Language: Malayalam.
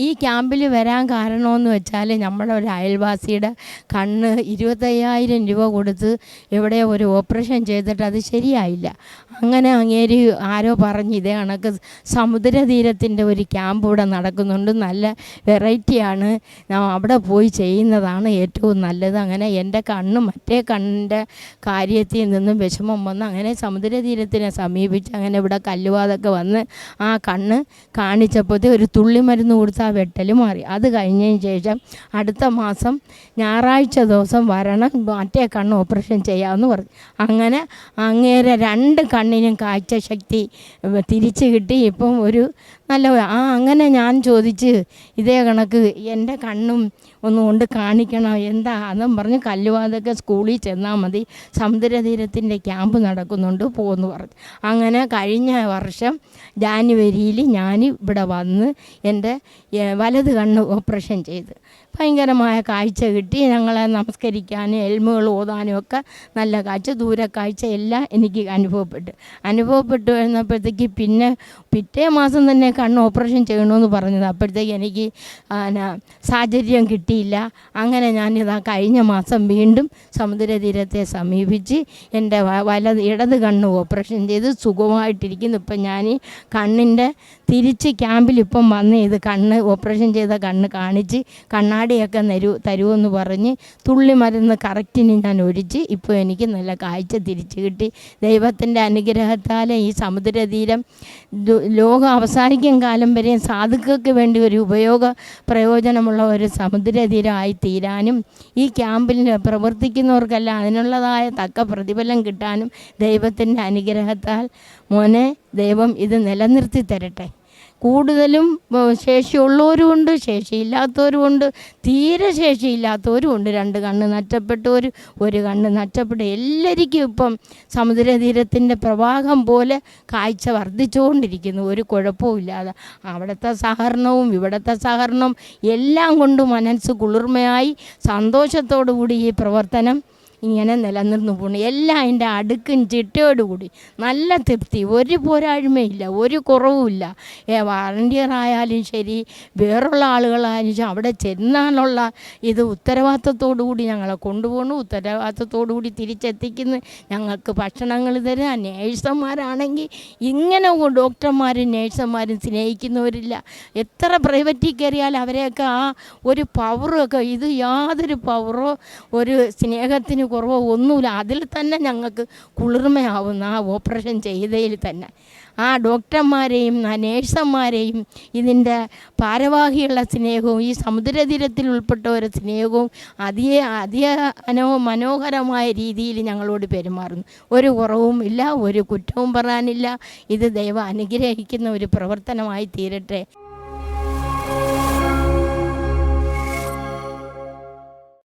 ഈ ക്യാമ്പിൽ വരാൻ കാരണമെന്ന് വെച്ചാൽ നമ്മുടെ ഒരു അയൽവാസിയുടെ കണ്ണ് 25,000 രൂപ കൊടുത്ത് എവിടെയോ ഒരു ഓപ്പറേഷൻ ചെയ്തിട്ട് അത് ശരിയായില്ല. അങ്ങനെ അങ്ങേര് ആരോ പറഞ്ഞ് ഇതേ കണക്ക് സമുദ്രതീരത്തിൻ്റെ ഒരു ക്യാമ്പ് ഇവിടെ നടക്കുന്നുണ്ട്, നല്ല വെറൈറ്റിയാണ്, അവിടെ പോയി ചെയ്യുന്നതാണ് ഏറ്റവും നല്ലത്. അങ്ങനെ എൻ്റെ കണ്ണ് മറ്റേ കണ്ണിൻ്റെ കാര്യത്തിൽ നിന്നും വിഷമം വന്ന് അങ്ങനെ സമുദ്രതീരത്തിനെ സമീപിച്ച് അങ്ങനെ ഇവിടെ കല്ലുവാതൊക്കെ വന്ന് ആ കണ്ണ് കാണിച്ചപ്പോഴത്തെ ഒരു തുള്ളി മരുന്ന് കൊടുത്ത് ആ വെട്ടൽ മാറി. അത് കഴിഞ്ഞതിന് ശേഷം അടുത്ത മാസം ഞായറാഴ്ച ദിവസം വരണം, മറ്റേ കണ്ണ് ഓപ്പറേഷൻ ചെയ്യാമെന്ന് പറഞ്ഞു. അങ്ങനെ അങ്ങേരെ 2 കണ്ണിനും കാഴ്ചശക്തി തിരിച്ചു കിട്ടി. ഇപ്പം ഒരു നല്ല അങ്ങനെ ഞാൻ ചോദിച്ച് ഇതേ കണക്ക് എൻ്റെ കണ്ണും ഒന്ന് കൊണ്ട് കാണിക്കണം എന്താ എന്നും പറഞ്ഞ് കല്ലുവാതൊക്കെ സ്കൂളിൽ ചെന്നാൽ മതി, സമുദ്രതീരത്തിൻ്റെ ക്യാമ്പ് നടക്കുന്നുണ്ട് പോകുമെന്ന് പറഞ്ഞു. അങ്ങനെ കഴിഞ്ഞ വർഷം ജാനുവരിയിൽ ഞാൻ ഇവിടെ വന്ന് എൻ്റെ വലത് കണ്ണ് ഓപ്പറേഷൻ ചെയ്ത് ഭയങ്കരമായ കാഴ്ച കിട്ടി. ഞങ്ങളെ നമസ്കരിക്കാനും എൽമുകൾ ഓതാനും ഒക്കെ നല്ല കാഴ്ച, ദൂരക്കാഴ്ച എല്ലാം എനിക്ക് അനുഭവപ്പെട്ടു വരുന്നപ്പോഴത്തേക്ക് പിന്നെ പിറ്റേ മാസം തന്നെ കണ്ണ് ഓപ്പറേഷൻ ചെയ്യണമെന്ന് പറഞ്ഞത്. അപ്പോഴത്തേക്ക് എനിക്ക് സാഹചര്യം കിട്ടിയില്ല. അങ്ങനെ ഞാനിതാ കഴിഞ്ഞ മാസം വീണ്ടും സമുദ്രതീരത്തെ സമീപിച്ച് എൻ്റെ ഇടത് കണ്ണ് ഓപ്പറേഷൻ ചെയ്ത് സുഖമായിട്ടിരിക്കുന്നു. ഇപ്പം ഞാൻ കണ്ണിൻ്റെ തിരിച്ച് ക്യാമ്പിൽ ഇപ്പം വന്ന് ഇത് കണ്ണ് ഓപ്പറേഷൻ ചെയ്ത കണ്ണ് കാണിച്ച് കണ്ണാടിയൊക്കെ തരുമെന്ന് പറഞ്ഞ് തുള്ളി മരുന്ന് കറക്റ്റിന് ഞാൻ ഒഴിച്ച് ഇപ്പോൾ എനിക്ക് നല്ല കാഴ്ച തിരിച്ചു കിട്ടി. ദൈവത്തിൻ്റെ അനുഗ്രഹത്താൽ ഈ സമുദ്രതീരം ലോകം അവസാനിക്കും കാലം വരെയും സാധുക്കൾക്ക് വേണ്ടി ഒരു പ്രയോജനമുള്ള ഒരു സമുദ്രതീരമായി തീരാനും ഈ ക്യാമ്പിൽ പ്രവർത്തിക്കുന്നവർക്കെല്ലാം അതിനുള്ളതായ തക്ക പ്രതിഫലം കിട്ടാനും ദൈവത്തിൻ്റെ അനുഗ്രഹത്താൽ മോനെ ദൈവം ഇത് നിലനിർത്തി തരട്ടെ. കൂടുതലും ശേഷിയുള്ളവരുമുണ്ട്, ശേഷിയില്ലാത്തവരുമുണ്ട്, തീരെ ശേഷിയില്ലാത്തവരുമുണ്ട്. 2 കണ്ണ് നഷ്ടപ്പെട്ടവർ, 1 കണ്ണ് നഷ്ടപ്പെട്ട എല്ലാവർക്കും ഇപ്പം സമുദ്രതീരത്തിൻ്റെ പ്രവാഹം പോലെ കാഴ്ച വർദ്ധിച്ചുകൊണ്ടിരിക്കുന്നു, ഒരു കുഴപ്പമില്ലാതെ. അവിടുത്തെ സഹകരണവും ഇവിടുത്തെ സഹകരണവും എല്ലാം കൊണ്ട് മനസ്സ് കുളിർമയായി സന്തോഷത്തോടു കൂടി ഈ പ്രവർത്തനം ഇങ്ങനെ നിലനിർന്നു പോകണം. എല്ലാം അതിൻ്റെ അടുക്കും ചിട്ടയോടുകൂടി നല്ല തൃപ്തി, ഒരു പോരായ്മയില്ല, ഒരു കുറവുമില്ല. വളണ്ടിയറായാലും ശരി, വേറുള്ള ആളുകളായാലും ശരി, അവിടെ ചെന്നാലുള്ള ഇത് ഉത്തരവാദിത്തത്തോടു കൂടി ഞങ്ങളെ കൊണ്ടുപോകണം, ഉത്തരവാദിത്തത്തോടു കൂടി തിരിച്ചെത്തിക്കുന്നു. ഞങ്ങൾക്ക് ഭക്ഷണങ്ങൾ തരാം. നേഴ്സുമാരാണെങ്കിൽ ഇങ്ങനെ ഡോക്ടർമാരും നേഴ്സുമാരും സ്നേഹിക്കുന്നവരില്ല. എത്ര പ്രൈവറ്റിൽ കയറിയാൽ അവരെയൊക്കെ ആ ഒരു പവറൊക്കെ, ഇത് യാതൊരു പവറോ ഒരു സ്നേഹത്തിന് കുറവോ ഒന്നുമില്ല. അതിൽ തന്നെ ഞങ്ങൾക്ക് കുളിർമയാവുന്ന ആ ഓപ്പറേഷൻ ചെയ്തതിൽ തന്നെ ആ ഡോക്ടർമാരെയും ആ നേഴ്സന്മാരെയും ഇതിൻ്റെ ഭാരവാഹിയുള്ള സ്നേഹവും ഈ സമുദ്രതീരത്തിൽ ഉൾപ്പെട്ടവരുടെ സ്നേഹവും മനോഹരമായ രീതിയിൽ ഞങ്ങളോട് പെരുമാറുന്നു. ഒരു കുറവും ഇല്ല, ഒരു കുറ്റവും പറയാനില്ല. ഇത് ദൈവം അനുഗ്രഹിക്കുന്ന ഒരു പ്രവർത്തനമായി തീരട്ടെ.